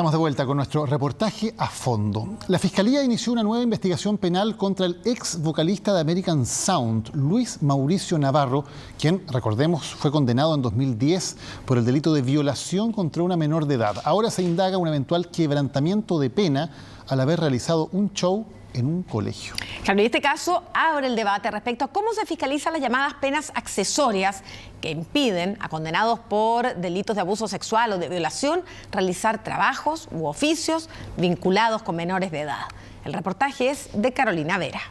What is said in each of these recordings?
Estamos de vuelta con nuestro reportaje a fondo. La Fiscalía inició una nueva investigación penal contra el ex vocalista de American Sound, Luis Mauricio Navarro, quien, recordemos, fue condenado en 2010 por el delito de violación contra una menor de edad. Ahora se indaga un eventual quebrantamiento de pena al haber realizado un show en un colegio. Claro, y este caso abre el debate respecto a cómo se fiscalizan las llamadas penas accesorias que impiden a condenados por delitos de abuso sexual o de violación realizar trabajos u oficios vinculados con menores de edad. El reportaje es de Carolina Vera.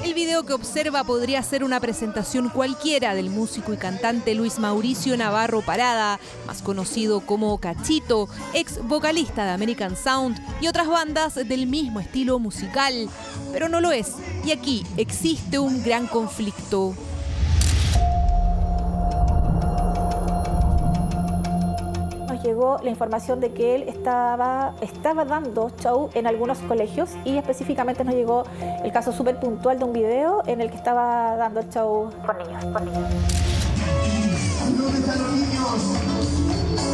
El video que observa podría ser una presentación cualquiera del músico y cantante Luis Mauricio Navarro Parada, más conocido como Cachito, ex vocalista de American Sound y otras bandas del mismo estilo musical. Pero no lo es, y aquí existe un gran conflicto. Nos llegó la información de que él estaba dando show en algunos colegios y específicamente nos llegó el caso súper puntual de un video en el que estaba dando el show con niños. ¿Dónde están los niños?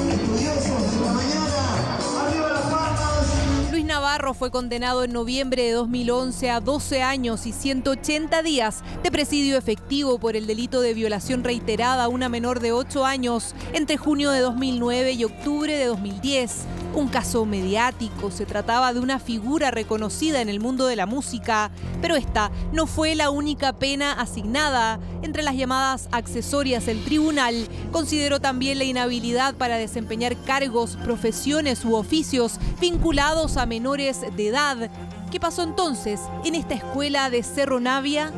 Estudiosos de la mañana, arriba las palmas. Luis Navarro fue condenado en noviembre de 2011 a 12 años y 180 días de presidio efectivo por el delito de violación reiterada a una menor de 8 años entre junio de 2009 y octubre de 2010. Un caso mediático, se trataba de una figura reconocida en el mundo de la música, pero esta no fue la única pena asignada. Entre las llamadas accesorias, el tribunal consideró también la inhabilidad para desempeñar cargos, profesiones u oficios vinculados a menores de edad. ¿Qué pasó entonces en esta escuela de Cerro Navia?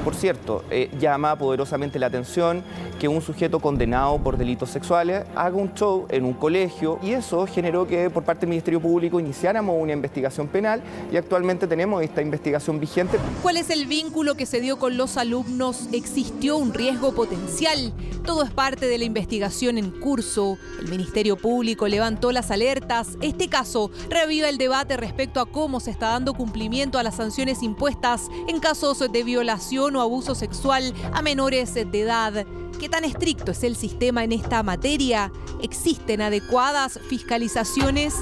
Por cierto, llama poderosamente la atención que un sujeto condenado por delitos sexuales haga un show en un colegio y eso generó que por parte del Ministerio Público iniciáramos una investigación penal y actualmente tenemos esta investigación vigente. ¿Cuál es el vínculo que se dio con los alumnos? ¿Existió un riesgo potencial? Todo es parte de la investigación en curso. El Ministerio Público levantó las alertas. Este caso reaviva el debate respecto a cómo se está dando cumplimiento a las sanciones impuestas en casos de violación o abuso sexual a menores de edad. ¿Qué tan estricto es el sistema en esta materia? ¿Existen adecuadas fiscalizaciones?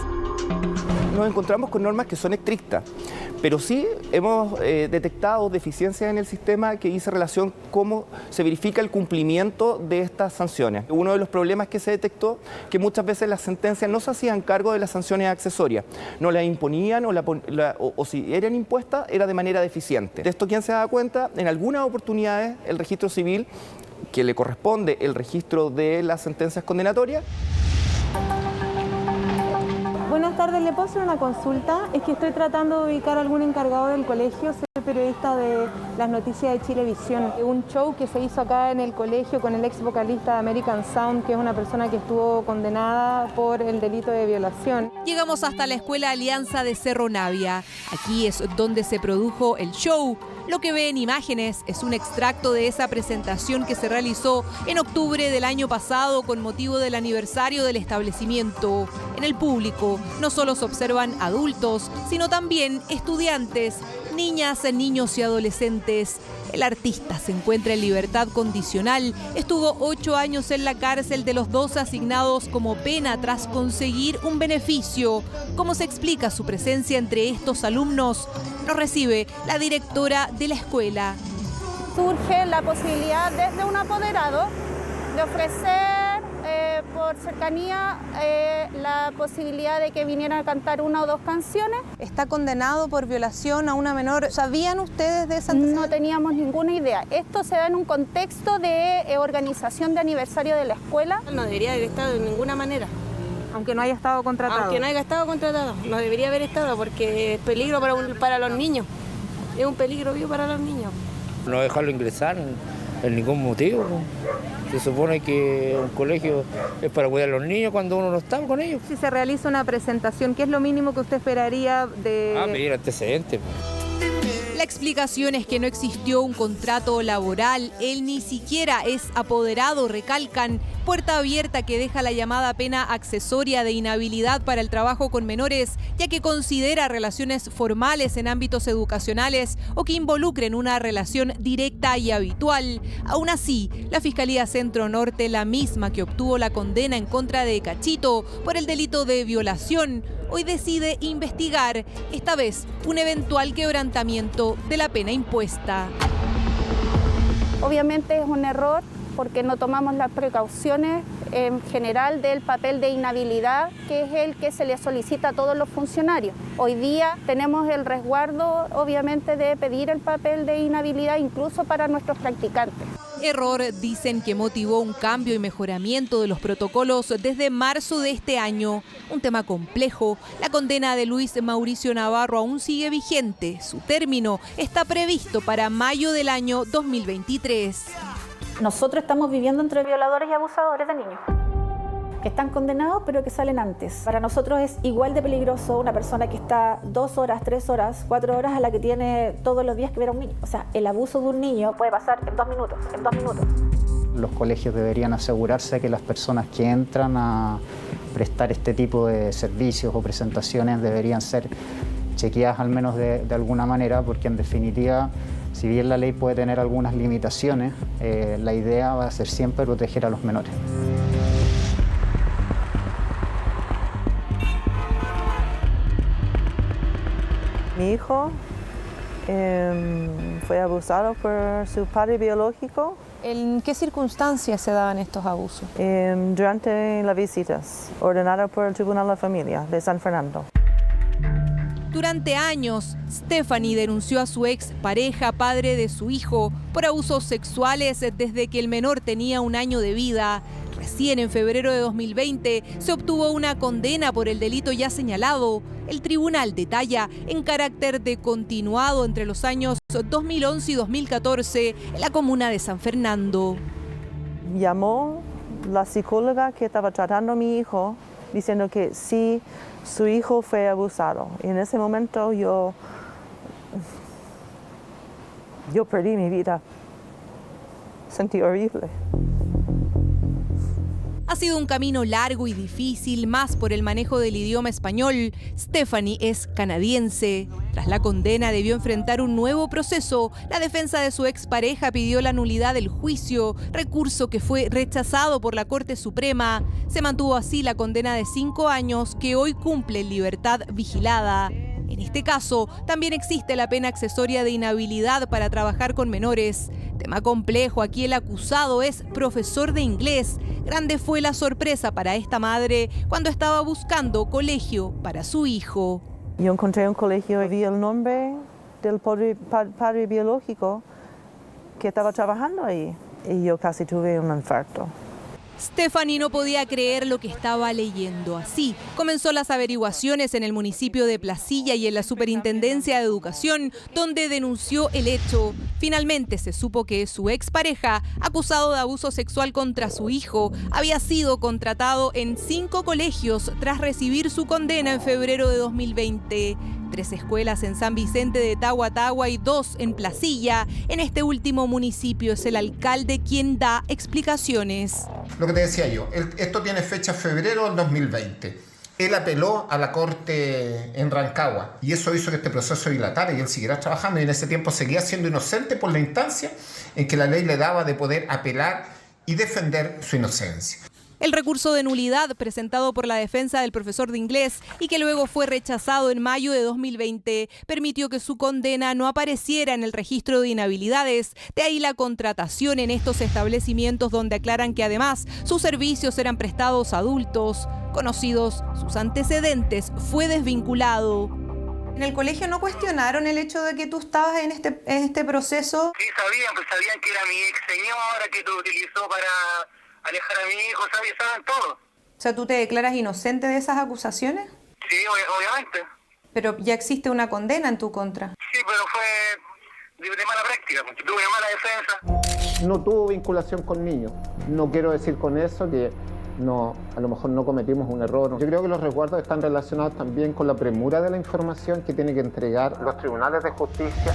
Nos encontramos con normas que son estrictas, pero sí hemos detectado deficiencias en el sistema que dice relación cómo se verifica el cumplimiento de estas sanciones. Uno de los problemas que se detectó que muchas veces las sentencias no se hacían cargo de las sanciones accesorias, no las imponían o si eran impuestas era de manera deficiente. De esto, ¿quién se da cuenta? En algunas oportunidades el registro civil, que le corresponde el registro de las sentencias condenatorias. Buenas tardes, ¿le puedo hacer una consulta? Es que estoy tratando de ubicar a algún encargado del colegio, soy periodista de las noticias de Chilevisión. Un show que se hizo acá en el colegio con el ex vocalista de American Sound, que es una persona que estuvo condenada por el delito de violación. Llegamos hasta la Escuela Alianza de Cerro Navia. Aquí es donde se produjo el show. Lo que ve en imágenes es un extracto de esa presentación que se realizó en octubre del año pasado con motivo del aniversario del establecimiento. En el público no solo se observan adultos, sino también estudiantes, niñas, niños y adolescentes. El artista se encuentra en libertad condicional. Estuvo 8 años en la cárcel de los 2 asignados como pena tras conseguir un beneficio. ¿Cómo se explica su presencia entre estos alumnos? Nos recibe la directora de la escuela. Surge la posibilidad desde un apoderado de ofrecer por cercanía la posibilidad de que vinieran a cantar 1 o 2 canciones. Está condenado por violación a una menor. ¿Sabían ustedes de esa? No teníamos ninguna idea. Esto se da en un contexto de organización de aniversario de la escuela. No debería haber estado de ninguna manera. Aunque no haya estado contratado. Aunque no haya estado contratado, no debería haber estado porque es peligro para los niños. Es un peligro vivo para los niños. No dejarlo ingresar en ningún motivo. Se supone que un colegio es para cuidar a los niños cuando uno no está con ellos. Si se realiza una presentación, ¿qué es lo mínimo que usted esperaría de...? Pedir antecedentes. La explicación es que no existió un contrato laboral, él ni siquiera es apoderado, recalcan. Puerta abierta que deja la llamada pena accesoria de inhabilidad para el trabajo con menores, ya que considera relaciones formales en ámbitos educacionales o que involucren una relación directa y habitual. Aún así, la Fiscalía Centro Norte, la misma que obtuvo la condena en contra de Cachito por el delito de violación, hoy decide investigar, esta vez, un eventual quebrantamiento de la pena impuesta. Obviamente es un error porque no tomamos las precauciones en general del papel de inhabilidad, que es el que se le solicita a todos los funcionarios. Hoy día tenemos el resguardo, obviamente, de pedir el papel de inhabilidad incluso para nuestros practicantes. Error, dicen, que motivó un cambio y mejoramiento de los protocolos desde marzo de este año. Un tema complejo. La condena de Luis Mauricio Navarro aún sigue vigente. Su término está previsto para mayo del año 2023. Nosotros estamos viviendo entre violadores y abusadores de niños, que están condenados pero que salen antes. Para nosotros es igual de peligroso una persona que está 2 horas, 3 horas, 4 horas a la que tiene todos los días que ver a un niño. O sea, el abuso de un niño puede pasar en 2 minutos, Los colegios deberían asegurarse que las personas que entran a prestar este tipo de servicios o presentaciones deberían ser chequeadas al menos de alguna manera, porque en definitiva, si bien la ley puede tener algunas limitaciones, la idea va a ser siempre proteger a los menores. Mi hijo fue abusado por su padre biológico. ¿En qué circunstancias se daban estos abusos? Durante las visitas ordenadas por el Tribunal de la Familia de San Fernando. Durante años, Stephanie denunció a su ex pareja, padre de su hijo, por abusos sexuales desde que el menor tenía 1 año de vida. Recién en febrero de 2020 se obtuvo una condena por el delito ya señalado. El tribunal detalla en carácter de continuado entre los años 2011 y 2014 en la comuna de San Fernando. Llamó la psicóloga que estaba tratando a mi hijo diciendo que sí, su hijo fue abusado. Y en ese momento yo perdí mi vida. Sentí horrible. Ha sido un camino largo y difícil, más por el manejo del idioma español. Stephanie es canadiense. Tras la condena debió enfrentar un nuevo proceso. La defensa de su expareja pidió la nulidad del juicio, recurso que fue rechazado por la Corte Suprema. Se mantuvo así la condena de 5 años que hoy cumple en libertad vigilada. En este caso, también existe la pena accesoria de inhabilidad para trabajar con menores. Tema complejo, aquí el acusado es profesor de inglés. Grande fue la sorpresa para esta madre cuando estaba buscando colegio para su hijo. Yo encontré un colegio y vi el nombre del padre biológico que estaba trabajando ahí y yo casi tuve un infarto. Stephanie no podía creer lo que estaba leyendo. Así comenzó las averiguaciones en el municipio de Placilla y en la Superintendencia de Educación, donde denunció el hecho. Finalmente se supo que su expareja, acusado de abuso sexual contra su hijo, había sido contratado en 5 colegios tras recibir su condena en febrero de 2020. 3 escuelas en San Vicente de Tagua y 2 en Placilla. En este último municipio es el alcalde quien da explicaciones. Lo que te decía yo, esto tiene fecha febrero del 2020. Él apeló a la corte en Rancagua y eso hizo que este proceso dilatara y él siguiera trabajando y en ese tiempo seguía siendo inocente por la instancia en que la ley le daba de poder apelar y defender su inocencia. El recurso de nulidad presentado por la defensa del profesor de inglés y que luego fue rechazado en mayo de 2020 permitió que su condena no apareciera en el registro de inhabilidades. De ahí la contratación en estos establecimientos donde aclaran que además sus servicios eran prestados a adultos. Conocidos sus antecedentes, fue desvinculado. ¿En el colegio no cuestionaron el hecho de que tú estabas en este proceso? Sí, sabían que era mi ex señora, que lo utilizó para alejar a mi hijo, saben todo. O sea, ¿tú te declaras inocente de esas acusaciones? Sí, obviamente. Pero ya existe una condena en tu contra. Sí, pero fue de mala práctica, porque tuve una mala defensa. No tuvo vinculación con niños. No quiero decir con eso que a lo mejor no cometimos un error. Yo creo que los resguardos están relacionados también con la premura de la información que tienen que entregar los tribunales de justicia.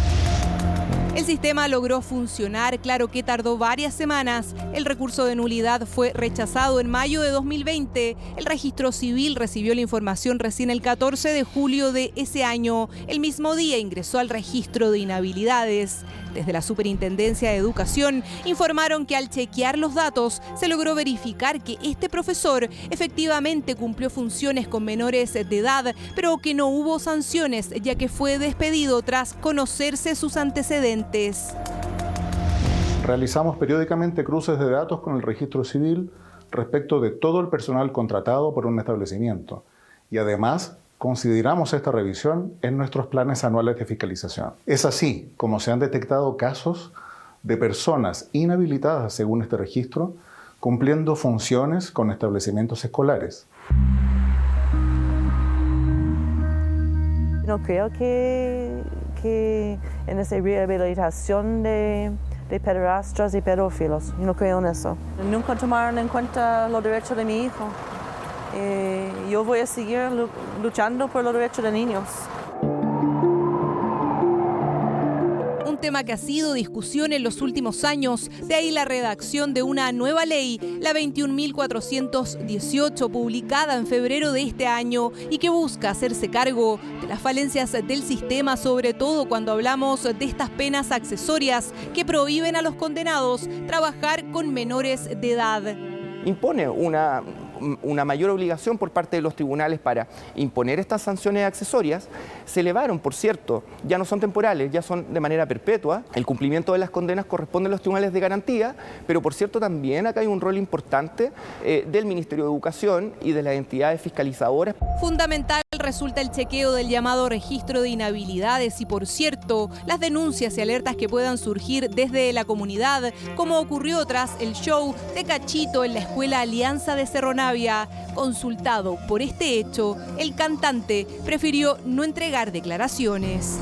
El sistema logró funcionar, claro que tardó varias semanas. El recurso de nulidad fue rechazado en mayo de 2020. El registro civil recibió la información recién el 14 de julio de ese año. El mismo día ingresó al registro de inhabilidades. Desde la Superintendencia de Educación informaron que al chequear los datos se logró verificar que este profesor efectivamente cumplió funciones con menores de edad, pero que no hubo sanciones ya que fue despedido tras conocerse sus antecedentes. Realizamos periódicamente cruces de datos con el registro civil respecto de todo el personal contratado por un establecimiento y además consideramos esta revisión en nuestros planes anuales de fiscalización. Es así como se han detectado casos de personas inhabilitadas según este registro, cumpliendo funciones con establecimientos escolares. No creo que en esa rehabilitación de pederastras y pedófilos, no creo en eso. Nunca tomaron en cuenta los derechos de mi hijo. Yo voy a seguir luchando por los derechos de niños. Un tema que ha sido discusión en los últimos años, de ahí la redacción de una nueva ley, la 21.418, publicada en febrero de este año y que busca hacerse cargo de las falencias del sistema, sobre todo cuando hablamos de estas penas accesorias que prohíben a los condenados trabajar con menores de edad. Impone una mayor obligación por parte de los tribunales para imponer estas sanciones accesorias. Se elevaron, por cierto, ya no son temporales, ya son de manera perpetua. El cumplimiento de las condenas corresponde a los tribunales de garantía, pero por cierto también acá hay un rol importante del Ministerio de Educación y de las entidades fiscalizadoras. Fundamental resulta el chequeo del llamado registro de inhabilidades y, por cierto, las denuncias y alertas que puedan surgir desde la comunidad, como ocurrió tras el show de Cachito en la Escuela Alianza de Cerro Navia. Consultado por este hecho, el cantante prefirió no entregar declaraciones.